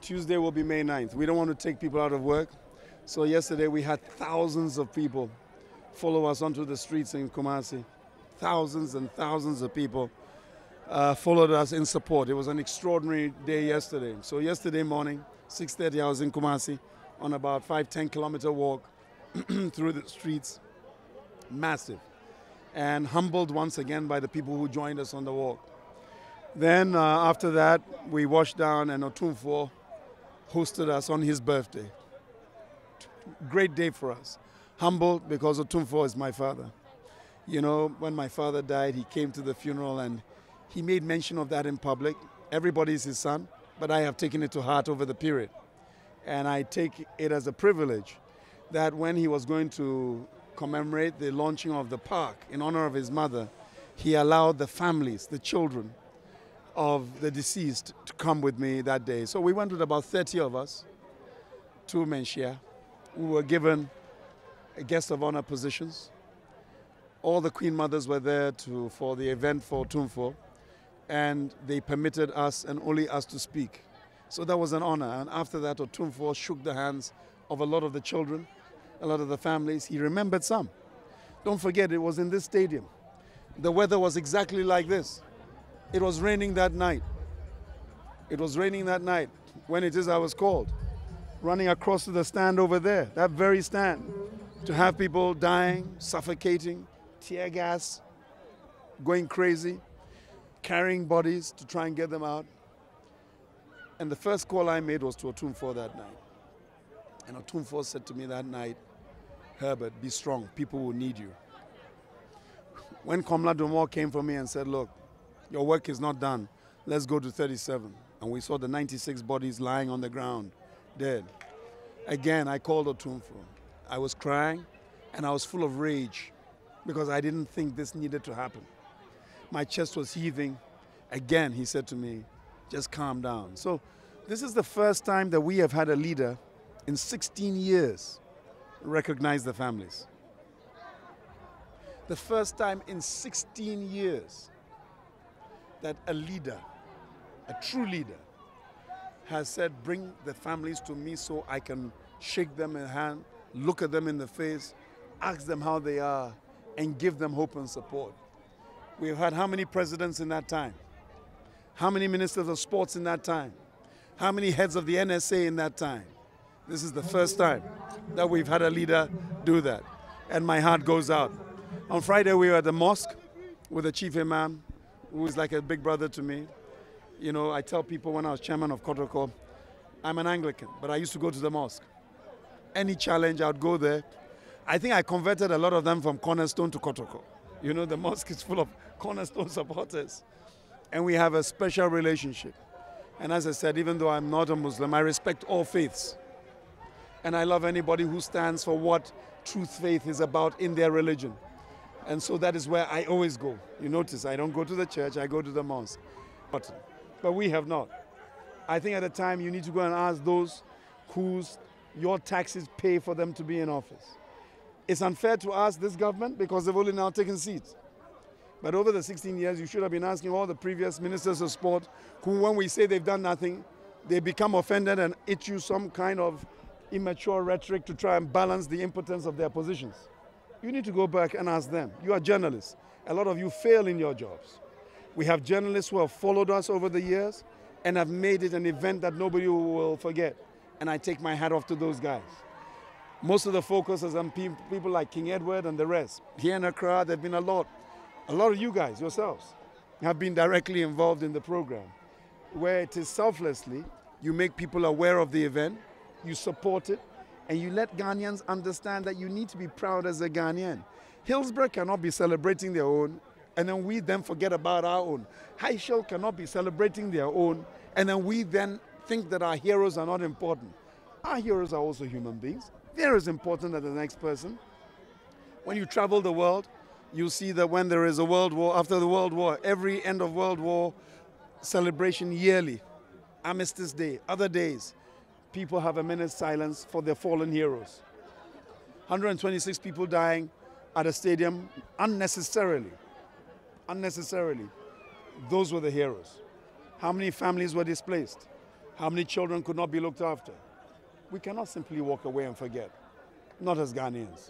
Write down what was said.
Tuesday will be May 9th. We don't want to take people out of work. So yesterday we had thousands of people follow us onto the streets in Kumasi. Thousands and thousands of people followed us in support. It was an extraordinary day yesterday. So yesterday morning, 6:30, I was in Kumasi on about 5-10 kilometer walk through the streets. Massive. And humbled once again by the people who joined us on the walk. Then after that, we washed down and Otumfuo hosted us on his birthday. Great day for us. Humbled because Otumfuo is my father. You know, when my father died, he came to the funeral and he made mention of that in public. Everybody is his son, but I have taken it to heart over the period. And I take it as a privilege that when he was going to commemorate the launching of the park in honor of his mother, he allowed the families, the children of the deceased to come with me that day. So we went with about 30 of us to Menshia. We were given a guest of honor positions. All the Queen Mothers were there for the event for Otumfuo, and they permitted us and only us to speak. So that was an honor. And after that, Otumfuo shook the hands of a lot of the children, a lot of the families. He remembered some. Don't forget, it was in this stadium. The weather was exactly like this. It was raining that night. It was raining that night when I was called. Running across to the stand over there, that very stand, to have people dying, suffocating, tear gas, going crazy, carrying bodies to try and get them out. And the first call I made was to Otumfuo that night. And Otumfuo said to me that night, "Herbert, be strong. People will need you." When Komla Domo came for me and said, "Look, your work is not done. Let's go to 37." And we saw the 96 bodies lying on the ground, dead. Again, I called Otumfuo. I was crying and I was full of rage because I didn't think this needed to happen. My chest was heaving. Again, he said to me, "Just calm down." So this is the first time that we have had a leader in 16 years recognize the families. The first time in 16 years that a leader, a true leader, has said, "Bring the families to me so I can shake them in the hand, look at them in the face, ask them how they are, and give them hope and support." We've had how many presidents in that time? How many ministers of sports in that time? How many heads of the NSA in that time? This is the first time that we've had a leader do that. And my heart goes out. On Friday, we were at the mosque with the chief imam, who is like a big brother to me. You know, I tell people when I was chairman of Kotoko, I'm an Anglican, but I used to go to the mosque. Any challenge, I would go there. I think I converted a lot of them from Cornerstone to Kotoko. You know, the mosque is full of Cornerstone supporters. And we have a special relationship. And as I said, even though I'm not a Muslim, I respect all faiths. And I love anybody who stands for what truth faith is about in their religion. And so that is where I always go. You notice, I don't go to the church, I go to the mosque. But we have not. I think at a time you need to go and ask those whose your taxes pay for them to be in office. It's unfair to ask this government because they've only now taken seats. But over the 16 years, you should have been asking all the previous ministers of sport who, when we say they've done nothing, they become offended and issue some kind of immature rhetoric to try and balance the impotence of their positions. You need to go back and ask them. You are journalists. A lot of you fail in your jobs. We have journalists who have followed us over the years and have made it an event that nobody will forget. And I take my hat off to those guys. Most of the focus is on people like King Edward and the rest. Here in Accra, there have been a lot of you guys, yourselves, have been directly involved in the program, where it is selflessly, you make people aware of the event, you support it, and you let Ghanaians understand that you need to be proud as a Ghanaian. Hillsborough cannot be celebrating their own, and then we then forget about our own. High Shell cannot be celebrating their own, and then we then think that our heroes are not important. Our heroes are also human beings. They're as important as the next person. When you travel the world, you see that when there is a world war, after the World War, every end of World War celebration yearly, Armistice Day, other days, people have a minute's silence for their fallen heroes. 126 people dying at a stadium unnecessarily. Unnecessarily. Those were the heroes. How many families were displaced? How many children could not be looked after? We cannot simply walk away and forget, not as Ghanaians.